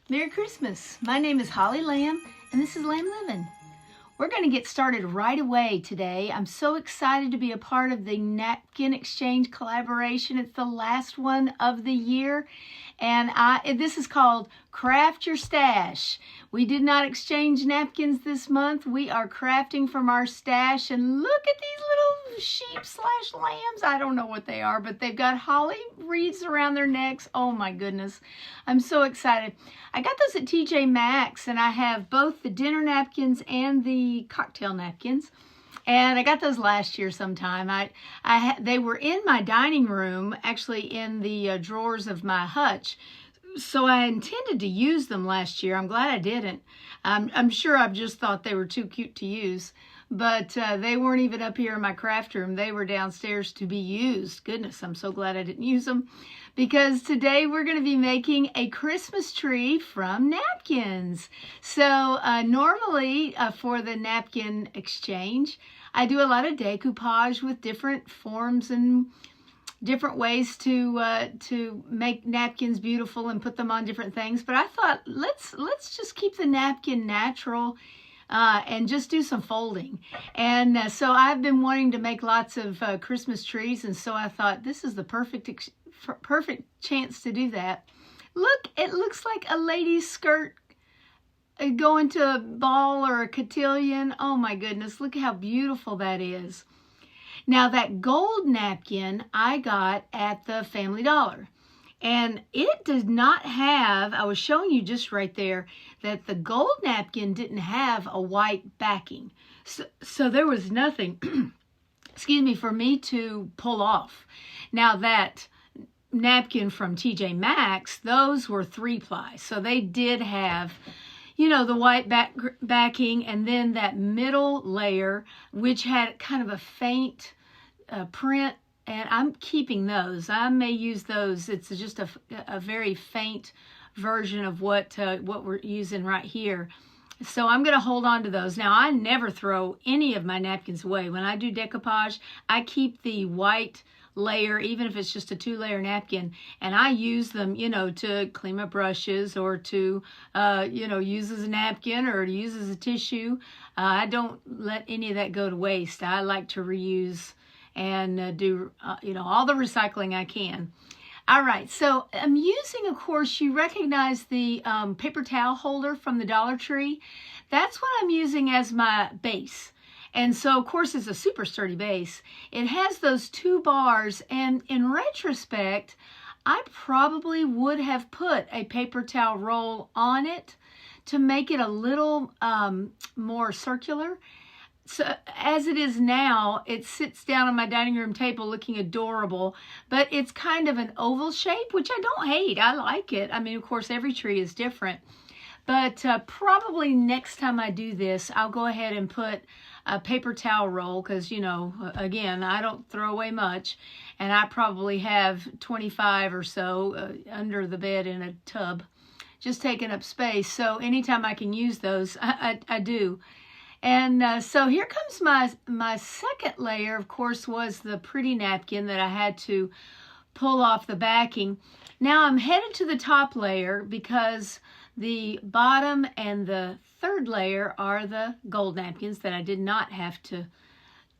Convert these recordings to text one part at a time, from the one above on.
Merry Christmas. My name is Holly Lamb, and this is Lamb Living. We're going to get started right away today. I'm so excited to be a part of the Napkin Exchange collaboration. It's the last one of the year, and this is called Craft Your Stash. We did not exchange napkins this month. We are crafting from our stash, and look at these little sheep/lambs. I don't know what they are, but they've got holly wreaths around their necks. Oh my goodness. I'm so excited. I got those at TJ Maxx, and I have both the dinner napkins and the cocktail napkins. And I got those last year sometime. They were in my dining room, actually in the drawers of my hutch. So I intended to use them last year. I'm glad I didn't. I'm sure I've just thought they were too cute to use. But they weren't even up here in my craft room. They were downstairs to be used. Goodness, I'm so glad I didn't use them. Because today we're going to be making a Christmas tree from napkins. So normally for the napkin exchange, I do a lot of decoupage with different forms and different ways to make napkins beautiful and put them on different things. But I thought let's just keep the napkin natural and just do some folding. And so I've been wanting to make lots of Christmas trees, and so I thought this is the perfect chance to do that. Look, it looks like a lady's skirt going to a ball or a cotillion. Oh my goodness, look how beautiful that is. Now that gold napkin I got at the Family Dollar. And it does not have, I was showing you just right there, that the gold napkin didn't have a white backing. So there was nothing, excuse me, for me to pull off. Now that napkin from TJ Maxx, those were 3-ply. So they did have, you know, the white backing, and then that middle layer, which had kind of a faint print. And I'm keeping those. I may use those. It's just a very faint version of what we're using right here. So I'm going to hold on to those. Now, I never throw any of my napkins away. When I do decoupage, I keep the white layer, even if it's just a 2-layer napkin, and I use them, you know, to clean my brushes or to, you know, use as a napkin or to use as a tissue. I don't let any of that go to waste. I like to reuse and do, you know, all the recycling I can. All right, so I'm using, of course, you recognize the paper towel holder from the Dollar Tree. That's what I'm using as my base. And so, of course, it's a super sturdy base. It has those 2 bars, and in retrospect, I probably would have put a paper towel roll on it to make it a little more circular. So as it is now, it sits down on my dining room table looking adorable, but it's kind of an oval shape, which I don't hate. I like it. I mean, of course, every tree is different. But probably next time I do this, I'll go ahead and put a paper towel roll because, you know, again, I don't throw away much. And I probably have 25 or so under the bed in a tub, just taking up space. So anytime I can use those, I do. And so here comes my second layer, of course, was the pretty napkin that I had to pull off the backing. Now I'm headed to the top layer because the bottom and the 3rd layer are the gold napkins that I did not have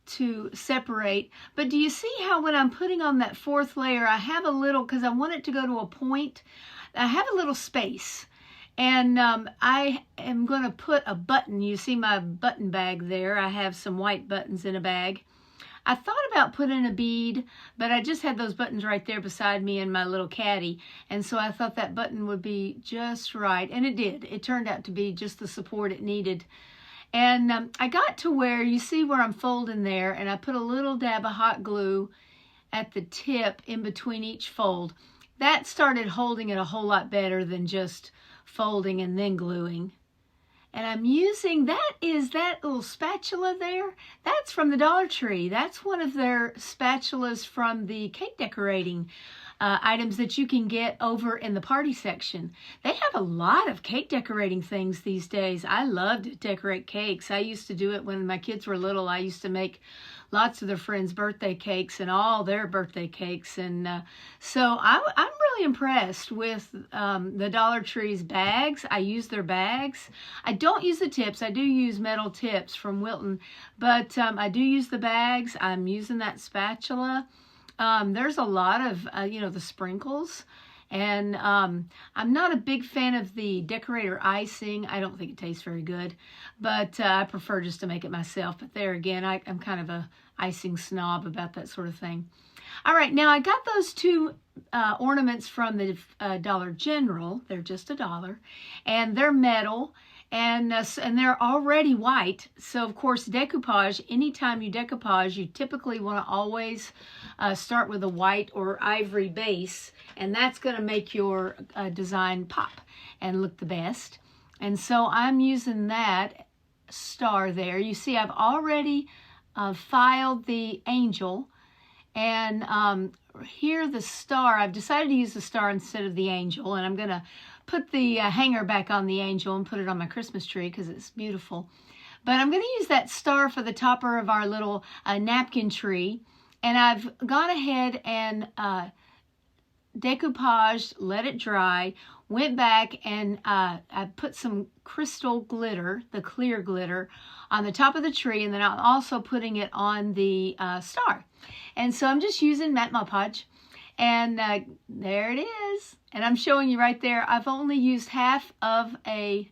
to separate. But do you see how when I'm putting on that 4th layer, I have a little, because I want it to go to a point, I have a little space. And I am going to put a button. You see my button bag there. I have some white buttons in a bag. I thought about putting a bead, but I just had those buttons right there beside me in my little caddy. And so I thought that button would be just right. And it did. It turned out to be just the support it needed. And I got to where, you see where I'm folding there, and I put a little dab of hot glue at the tip in between each fold. That started holding it a whole lot better than just folding and then gluing. And I'm using, that little spatula there, that's from the Dollar Tree. That's one of their spatulas from the cake decorating items that you can get over in the party section. They have a lot of cake decorating things these days. I love to decorate cakes. I used to do it when my kids were little. I used to make lots of their friends' birthday cakes and all their birthday cakes. And so I'm really impressed with the Dollar Tree's bags. I use their bags. I don't use the tips. I do use metal tips from Wilton, but I do use the bags. I'm using that spatula. There's a lot of, the sprinkles. And I'm not a big fan of the decorator icing. I don't think it tastes very good, but I prefer just to make it myself. But there again, I'm kind of a icing snob about that sort of thing. All right, now I got those two ornaments from the Dollar General. They're just $1, and they're metal, and they're already white. So of course, decoupage. Anytime you decoupage, you typically want to always start with a white or ivory base, and that's going to make your design pop and look the best. And so I'm using that star there. You see, I've already filed the angel. And here the star, I've decided to use the star instead of the angel, and I'm going to put the hanger back on the angel and put it on my Christmas tree because it's beautiful. But I'm going to use that star for the topper of our little napkin tree, and I've gone ahead and decoupaged, let it dry, went back and I put some crystal glitter, the clear glitter, on the top of the tree, and then I'm also putting it on the star. And so I'm just using matte Mod Podge, and there it is. And I'm showing you right there, I've only used half of a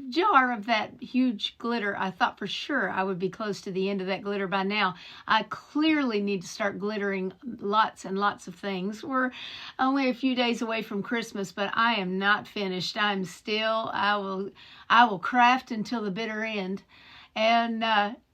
jar of that huge glitter. I thought for sure I would be close to the end of that glitter by now. I clearly need to start glittering lots and lots of things. We're only a few days away from Christmas, but I am not finished. I'm still, I will craft until the bitter end. And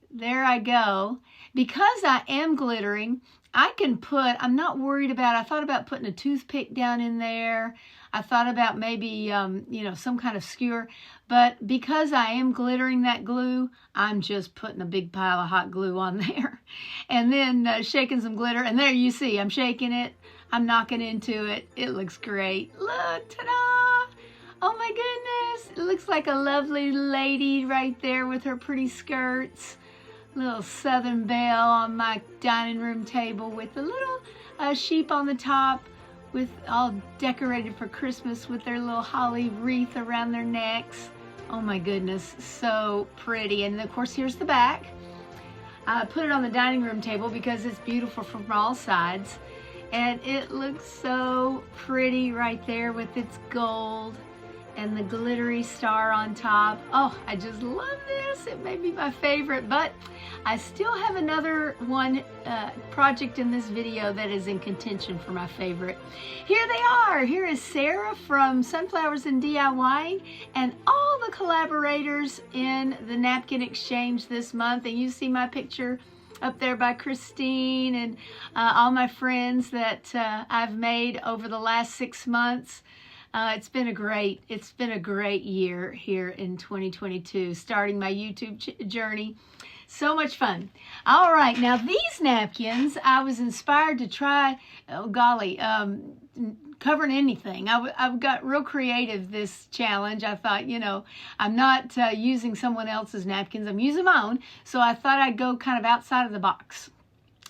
there I go. Because I am glittering, I can put, I'm not worried about, I thought about putting a toothpick down in there. I thought about maybe, some kind of skewer. But because I am glittering that glue, I'm just putting a big pile of hot glue on there. And then shaking some glitter. And there you see, I'm shaking it. I'm knocking into it. It looks great. Look, ta-da! Oh my goodness. It looks like a lovely lady right there with her pretty skirts. Little Southern Belle on my dining room table with a little sheep on the top, with all decorated for Christmas with their little holly wreath around their necks. Oh my goodness, so pretty. And of course, here's the back. I put it on the dining room table because it's beautiful from all sides. And it looks so pretty right there with its gold and the glittery star on top. Oh, I just love this. It may be my favorite, but I still have another one project in this video that is in contention for my favorite. Here they are. Here is Sarah from Sunflowers and DIYing and all the collaborators in the Napkin Exchange this month. And you see my picture up there by Christine and all my friends that I've made over the last 6 months. It's been a great year here in 2022, starting my YouTube journey. So much fun. All right, now these napkins, I was inspired to try, oh golly, covering anything. I've got real creative this challenge. I thought, I'm not using someone else's napkins. I'm using my own. So I thought I'd go kind of outside of the box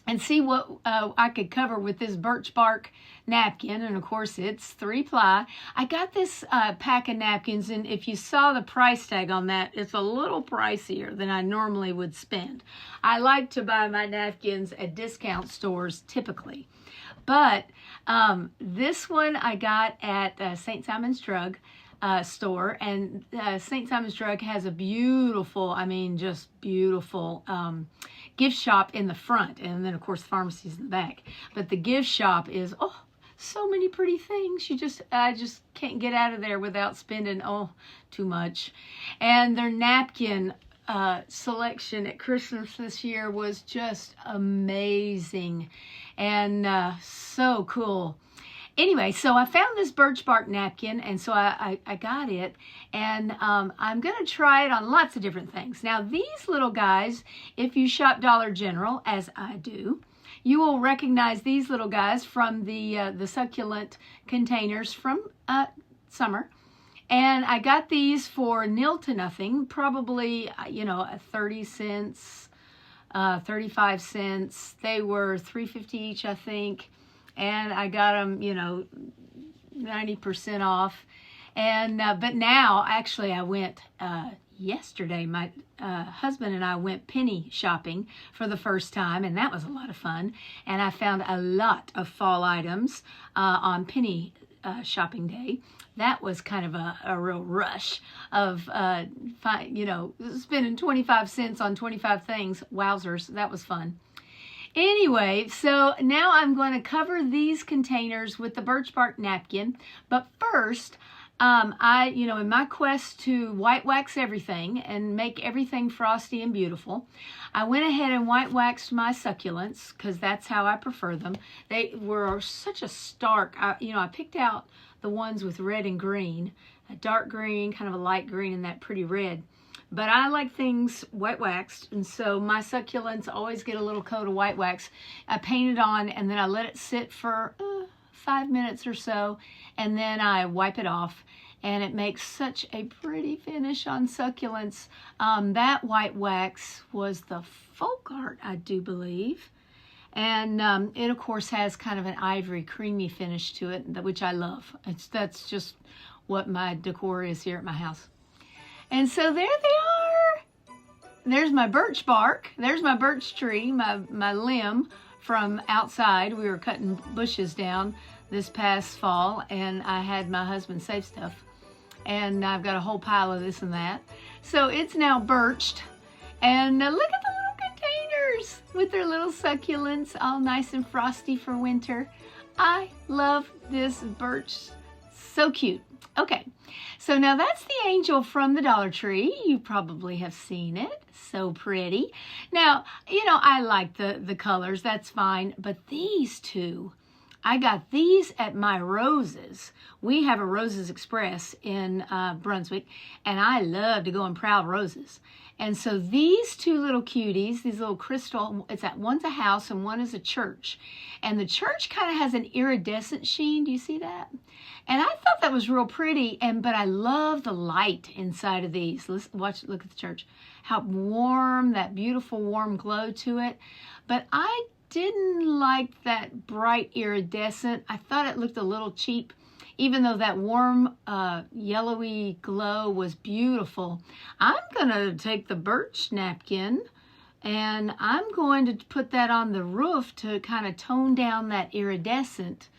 and see what I could cover with this birch bark napkin. And of course it's 3-ply. I got this pack of napkins, and if you saw the price tag on that, it's a little pricier than I normally would spend. I like to buy my napkins at discount stores typically, but this one I got at St. Simon's Drug store, and St. Simon's Drug has a beautiful, just beautiful gift shop in the front, and then of course pharmacies in the back. But the gift shop is, so many pretty things. I just can't get out of there without spending too much. And their napkin selection at Christmas this year was just amazing and so cool. Anyway, so I found this birch bark napkin, and so I got it, and I'm going to try it on lots of different things. Now, these little guys, if you shop Dollar General, as I do, you will recognize these little guys from the succulent containers from summer. And I got these for nil to nothing, probably, 30 cents, 35 cents. They were $3.50 each, I think. and I got them, 90% off. And but now, actually, I went yesterday. My husband and I went penny shopping for the first time, and that was a lot of fun. And I found a lot of fall items on penny shopping day. That was kind of a real rush of, spending 25 cents on 25 things. Wowzers, that was fun. Anyway, so now I'm going to cover these containers with the birch bark napkin. But first, in my quest to white wax everything and make everything frosty and beautiful, I went ahead and white waxed my succulents because that's how I prefer them. They were such a stark, I picked out the ones with red and green, a dark green, kind of a light green, and that pretty red. But I like things white waxed, and so my succulents always get a little coat of white wax. I paint it on, and then I let it sit for 5 minutes or so, and then I wipe it off, and it makes such a pretty finish on succulents. That white wax was the folk art, I do believe. And it, of course, has kind of an ivory creamy finish to it, which I love. That's just what my decor is here at my house. And so there they are. There's my birch bark. There's my birch tree, my limb from outside. We were cutting bushes down this past fall, and I had my husband save stuff. And I've got a whole pile of this and that. So it's now birched. And look at the little containers with their little succulents, all nice and frosty for winter. I love this birch. So cute. Okay, so now that's the angel from the Dollar Tree. You probably have seen it. So pretty. Now, I like the colors. That's fine. But these two, I got these at my Roses. We have a Roses Express in Brunswick, and I love to go and prowl roses. And so these two little cuties, these little crystal, one's a house and one is a church. And the church kind of has an iridescent sheen. Do you see that? And I thought that was real pretty, but I love the light inside of these. Look at the church. How warm, that beautiful warm glow to it. But I didn't like that bright iridescent. I thought it looked a little cheap, even though that warm yellowy glow was beautiful. I'm gonna take the birch napkin and I'm going to put that on the roof to kind of tone down that iridescent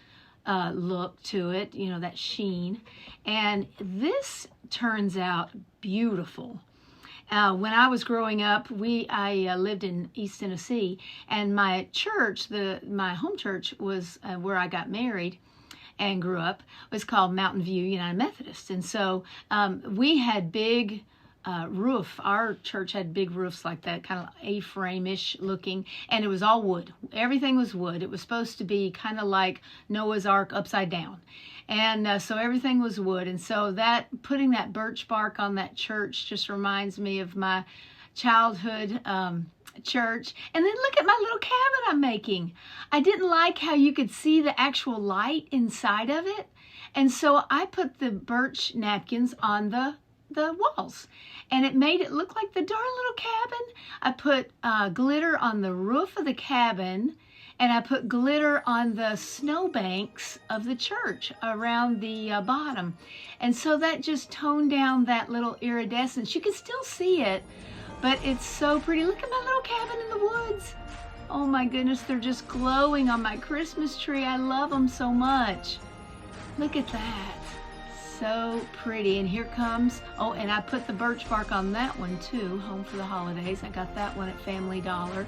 look to it, that sheen. And this turns out beautiful. When I was growing up, I lived in East Tennessee, and my church, my home church, was where I got married and grew up, was called Mountain View United Methodist. And so we had big roof. Our church had big roofs like that, kind of A-frame-ish looking, and it was all wood. Everything was wood. It was supposed to be kind of like Noah's Ark upside down. And so everything was wood. And so putting that birch bark on that church just reminds me of my childhood church. And then look at my little cabin I'm making. I didn't like how you could see the actual light inside of it. And so I put the birch napkins on the walls, and it made it look like the darn little cabin. I put glitter on the roof of the cabin, and I put glitter on the snowbanks of the church around the bottom. And so that just toned down that little iridescence. You can still see it, but it's so pretty. Look at my little cabin in the woods. Oh my goodness, they're just glowing on my Christmas tree. I love them so much. Look at that. So pretty. And here comes, and I put the birch bark on that one too, Home for the Holidays. I got that one at Family Dollar.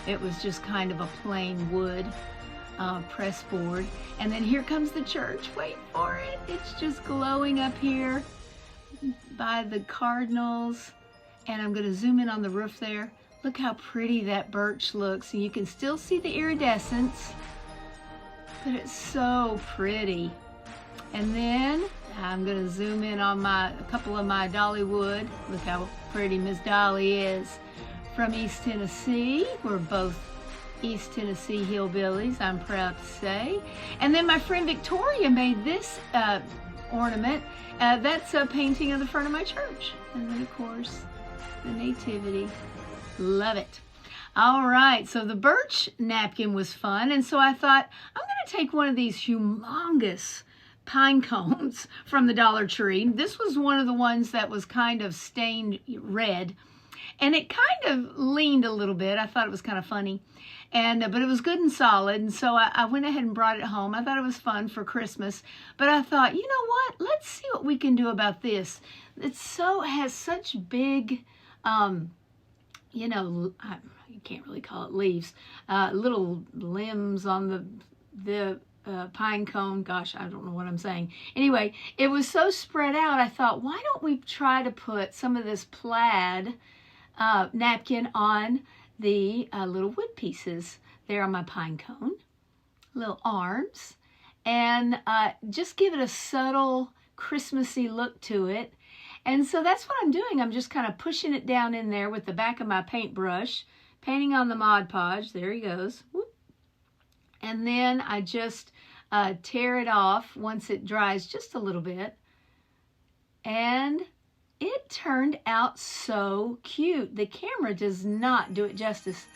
It was just kind of a plain wood press board. And then here comes the church. Wait for it. It's just glowing up here by the cardinals. And I'm going to zoom in on the roof there. Look how pretty that birch looks. And you can still see the iridescence, but it's so pretty. And then I'm going to zoom in on a couple of my Dollywood. Look how pretty Miss Dolly is. From East Tennessee. We're both East Tennessee hillbillies, I'm proud to say. And then my friend Victoria made this ornament. That's a painting of the front of my church. And then, of course, the Nativity. Love it. All right, so the birch napkin was fun, and so I thought, I'm going to take one of these humongous pine cones from the Dollar Tree. This was one of the ones that was kind of stained red, and it kind of leaned a little bit. I thought it was kind of funny, but it was good and solid, and so I went ahead and brought it home. I thought it was fun for Christmas, but I thought, you know what? Let's see what we can do about this. It has such big, you know, you can't really call it leaves, little limbs on the pine cone. Gosh, I don't know what I'm saying. Anyway, it was so spread out, I thought, why don't we try to put some of this plaid napkin on the little wood pieces there on my pine cone, little arms, and just give it a subtle Christmassy look to it. And so that's what I'm doing. I'm just kind of pushing it down in there with the back of my paintbrush, painting on the Mod Podge. There he goes. Whoop. And then I just tear it off once it dries just a little bit. And it turned out so cute. The camera does not do it justice.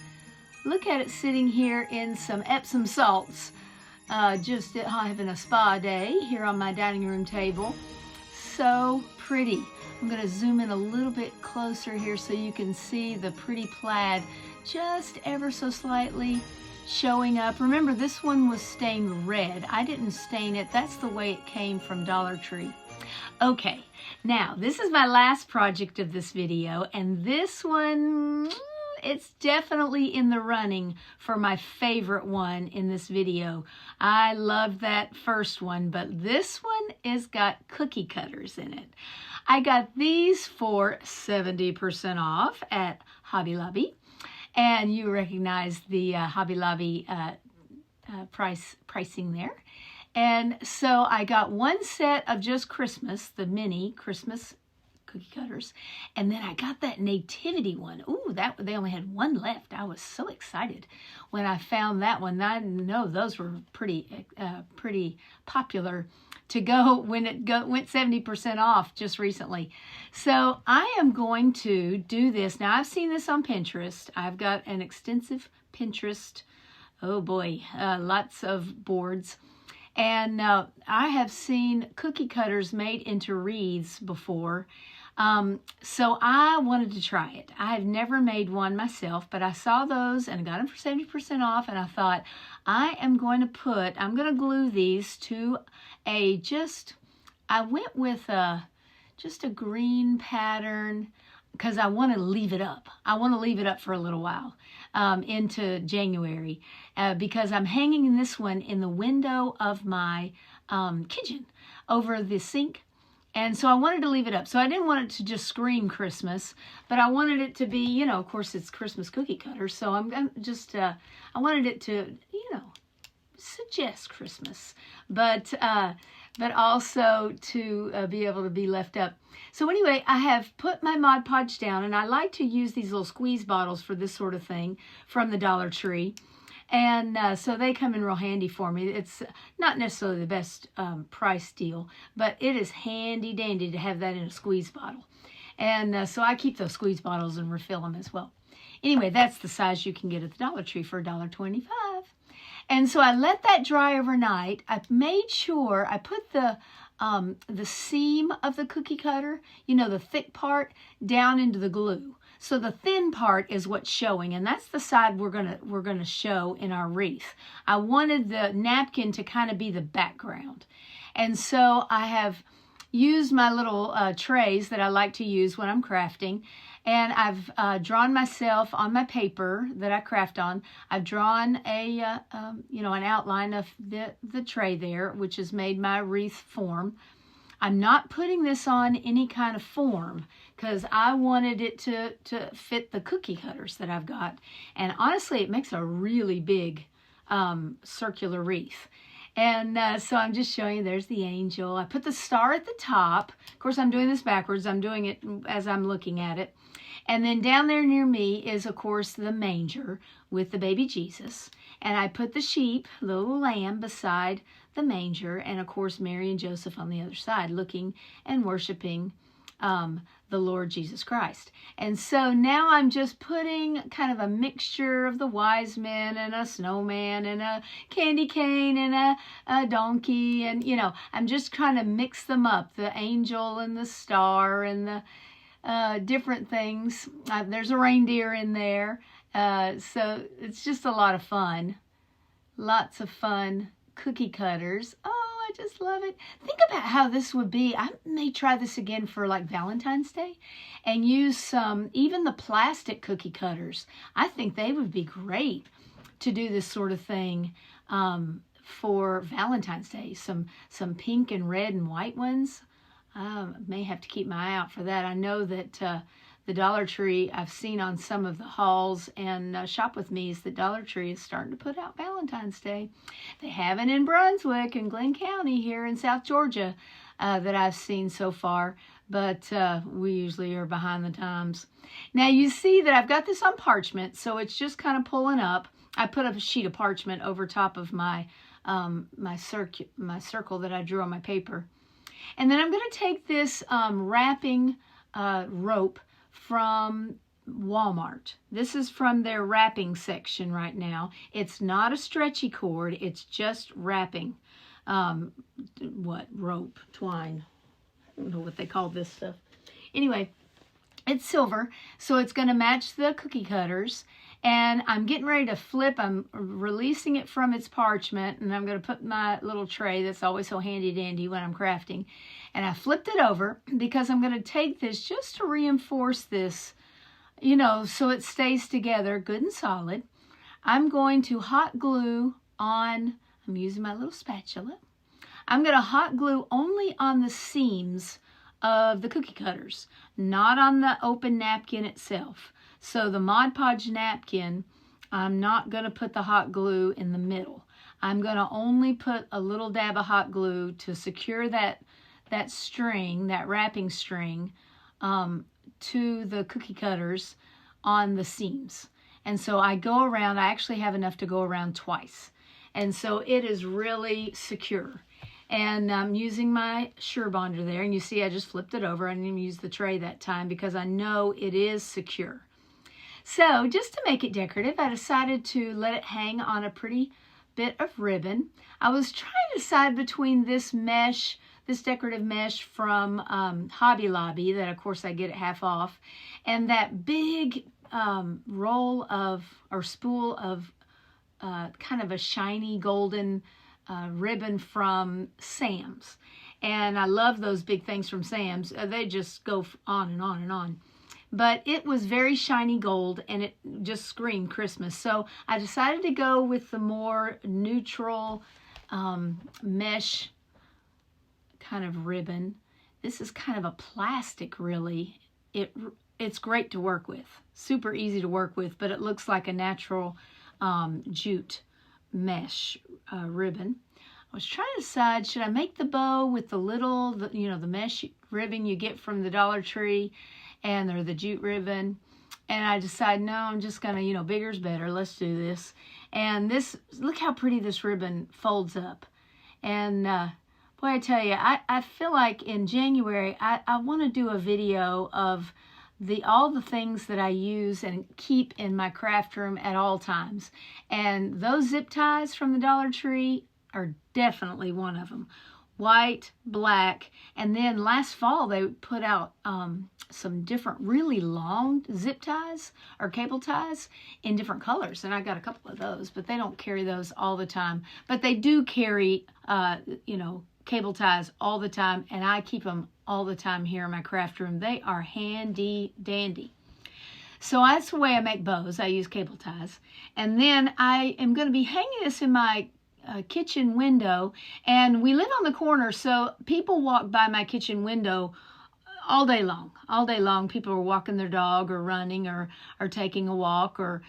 Look at it sitting here in some Epsom salts, just having a spa day here on my dining room table. So pretty. I'm going to zoom in a little bit closer here so you can see the pretty plaid just ever so slightly showing up. Remember, this one was stained red. I didn't stain it. That's the way it came from Dollar Tree. Okay, now this is my last project of this video, and this one, it's definitely in the running for my favorite one in this video. I love that first one, but this one has got cookie cutters in it. I got these for 70% off at Hobby Lobby, and you recognize the Hobby Lobby pricing there. And so I got one set of just Christmas, the mini Christmas cookie cutters, and then I got that nativity one. Ooh, they only had one left. I was so excited when I found that one. I know those were pretty popular to go when it went 70% off just recently. So I am going to do this. Now, I've seen this on Pinterest. I've got an extensive Pinterest, oh boy, lots of boards. And I have seen cookie cutters made into wreaths before. So I wanted to try it. I have never made one myself, but I saw those and I got them for 70% off, and I thought, I'm going to glue these to I went with just a green pattern because I want to leave it up. I want to leave it up for a little while into January because I'm hanging this one in the window of my kitchen over the sink. And so I wanted to leave it up. So I didn't want it to just scream Christmas, but I wanted it to be, you know, of course it's Christmas cookie cutter. So I'm just, I wanted it to, you know, suggest Christmas, but also to be able to be left up. So anyway, I have put my Mod Podge down, and I like to use these little squeeze bottles for this sort of thing from the Dollar Tree. And so they come in real handy for me. It's not necessarily the best price deal, but it is handy dandy to have that in a squeeze bottle. And so I keep those squeeze bottles and refill them as well. Anyway, that's the size you can get at the Dollar Tree for $1.25. And so I let that dry overnight. I made sure I put the seam of the cookie cutter, you know, the thick part, down into the glue. So the thin part is what's showing, and that's the side we're gonna show in our wreath. I wanted the napkin to kind of be the background. And so I have used my little trays that I like to use when I'm crafting, and I've drawn myself on my paper that I craft on. I've drawn a an outline of the tray there, which has made my wreath form. I'm not putting this on any kind of form because I wanted it to fit the cookie cutters that I've got. And honestly, it makes a really big circular wreath. And so I'm just showing you, there's the angel. I put the star at the top. Of course, I'm doing this backwards. I'm doing it as I'm looking at it. And then down there near me is, of course, the manger with the baby Jesus. And I put the sheep, little lamb, beside the manger. And, of course, Mary and Joseph on the other side, looking and worshiping the Lord Jesus Christ. And so now I'm just putting kind of a mixture of the wise men and a snowman and a candy cane and a donkey, and I'm just trying to mix them up, the angel and the star and the different things. There's a reindeer in there, so it's just a lot of fun. Lots of fun cookie cutters. Oh, I just love it. Think about how this would be. I may try this again for like Valentine's Day and use some, even the plastic cookie cutters. I think they would be great to do this sort of thing for Valentine's Day. Some pink and red and white ones. I may have to keep my eye out for that. I know that the Dollar Tree, I've seen on some of the hauls and Shop With Me's, the Dollar Tree is starting to put out Valentine's Day. They haven't in Brunswick and Glenn County here in South Georgia that I've seen so far, but we usually are behind the times. Now you see that I've got this on parchment, so it's just kind of pulling up. I put up a sheet of parchment over top of my my circle that I drew on my paper. And then I'm going to take this wrapping rope from Walmart. This is from their wrapping section right now. It's not a stretchy cord, it's just wrapping. Rope, twine. I don't know what they call this stuff. Anyway, it's silver, so it's going to match the cookie cutters. And I'm getting ready to flip. I'm releasing it from its parchment, and I'm going to put my little tray that's always so handy dandy when I'm crafting. And I flipped it over because I'm going to take this just to reinforce this, so it stays together good and solid. I'm going to hot glue on, I'm using my little spatula. I'm going to hot glue only on the seams of the cookie cutters, not on the open napkin itself. So the Mod Podge napkin, I'm not going to put the hot glue in the middle. I'm going to only put a little dab of hot glue to secure that string, that wrapping string, to the cookie cutters on the seams. And so I go around, I actually have enough to go around twice. And so it is really secure. And I'm using my Sure Bonder there, and you see I just flipped it over. I didn't even use the tray that time because I know it is secure. So just to make it decorative, I decided to let it hang on a pretty bit of ribbon. I was trying to decide between this mesh, this decorative mesh from Hobby Lobby that of course I get at half off, and that big roll of, or spool of kind of a shiny golden ribbon from Sam's. And I love those big things from Sam's. They just go on and on and on. But it was very shiny gold, and it just screamed Christmas. So I decided to go with the more neutral mesh kind of ribbon. This is kind of a plastic, really. It's great to work with. Super easy to work with, but it looks like a natural jute mesh ribbon. I was trying to decide, should I make the bow with the little, the mesh ribbon you get from the Dollar Tree, or the jute ribbon, and I decided, no, I'm just gonna, bigger's better, let's do this. And this, look how pretty this ribbon folds up. And boy, I tell you, I feel like in January, I want to do a video of all the things that I use and keep in my craft room at all times. And those zip ties from the Dollar Tree are definitely one of them. White, black, and then last fall they put out some different really long zip ties or cable ties in different colors, and I got a couple of those, but they don't carry those all the time. But they do carry cable ties all the time, and I keep them all the time here in my craft room. They are handy dandy. So that's the way I make bows. I use cable ties, and then I am going to be hanging this in my kitchen window, and we live on the corner, so people walk by my kitchen window all day long. All day long, people are walking their dog or running or taking a walk, or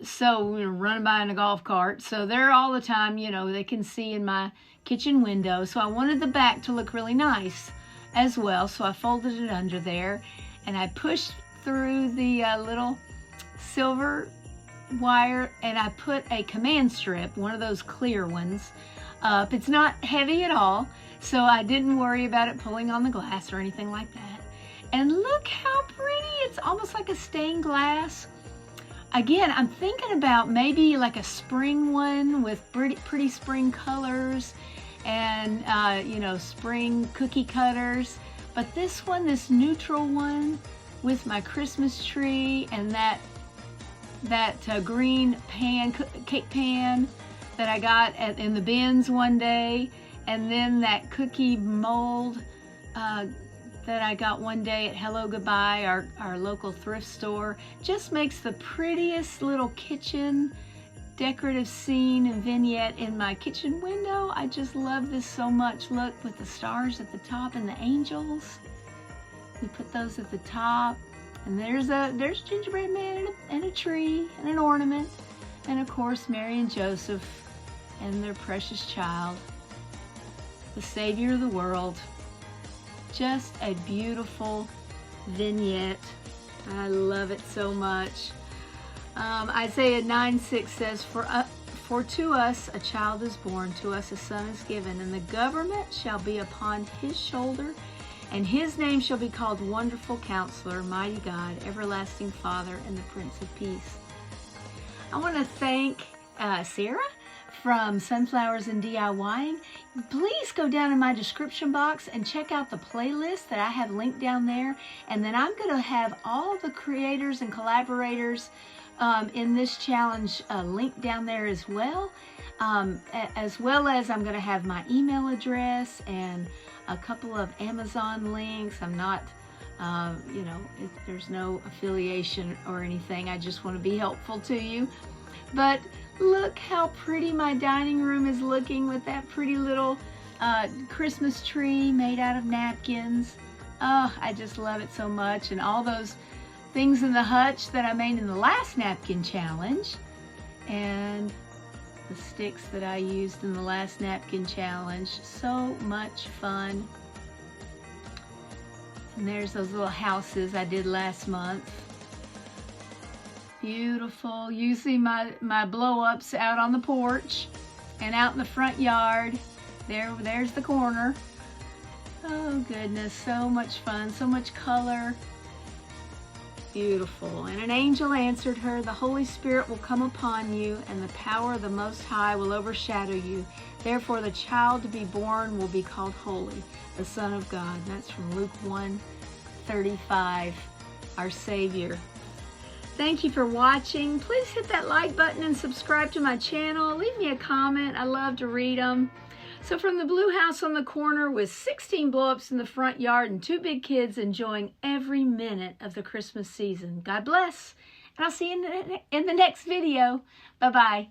so running by in a golf cart. So they're all the time, they can see in my kitchen window. So I wanted the back to look really nice as well, so I folded it under there, and I pushed through the little silver wire, and I put a command strip, one of those clear ones, up. It's not heavy at all, So I didn't worry about it pulling on the glass or anything like that. And look how pretty. It's almost like a stained glass. Again, I'm thinking about maybe like a spring one with pretty spring colors and, you know, spring cookie cutters. But this one, this neutral one with my Christmas tree and that green pan, cake pan that I got in the bins one day, and then that cookie mold that I got one day at Hello Goodbye, our local thrift store, just makes the prettiest little kitchen decorative scene and vignette in my kitchen window. I just love this so much. Look, with the stars at the top and the angels. We put those at the top. And there's gingerbread man and a tree and an ornament. And of course, Mary and Joseph and their precious child, the Savior of the world. Just a beautiful vignette. I love it so much. Isaiah 9:6 says, For to us a child is born, to us a son is given, and the government shall be upon his shoulder, and his name shall be called Wonderful Counselor, Mighty God, Everlasting Father, and the Prince of Peace. I want to thank Sarah from Sunflowers and DIYing. Please go down in my description box and check out the playlist that I have linked down there. And then I'm going to have all the creators and collaborators in this challenge linked down there as well. As well as I'm going to have my email address and a couple of Amazon links. I'm not, you know, there's no affiliation or anything. I just want to be helpful to you. But look how pretty my dining room is looking with that pretty little Christmas tree made out of napkins. Oh, I just love it so much. And all those things in the hutch that I made in the last napkin challenge. And the sticks that I used in the last napkin challenge. So much fun. And there's those little houses I did last month. Beautiful. You see my blow-ups out on the porch and out in the front yard. There's the corner. Oh goodness, so much fun, so much color. Beautiful. And an angel answered her, the Holy Spirit will come upon you, and the power of the Most High will overshadow you. Therefore the child to be born will be called Holy, the Son of God. That's from Luke 1:35, our Savior. Thank you for watching. Please hit that like button and subscribe to my channel. Leave me a comment. I love to read them. So from the blue house on the corner with 16 blow-ups in the front yard and 2 big kids enjoying every minute of the Christmas season. God bless. And I'll see you in the next video. Bye-bye.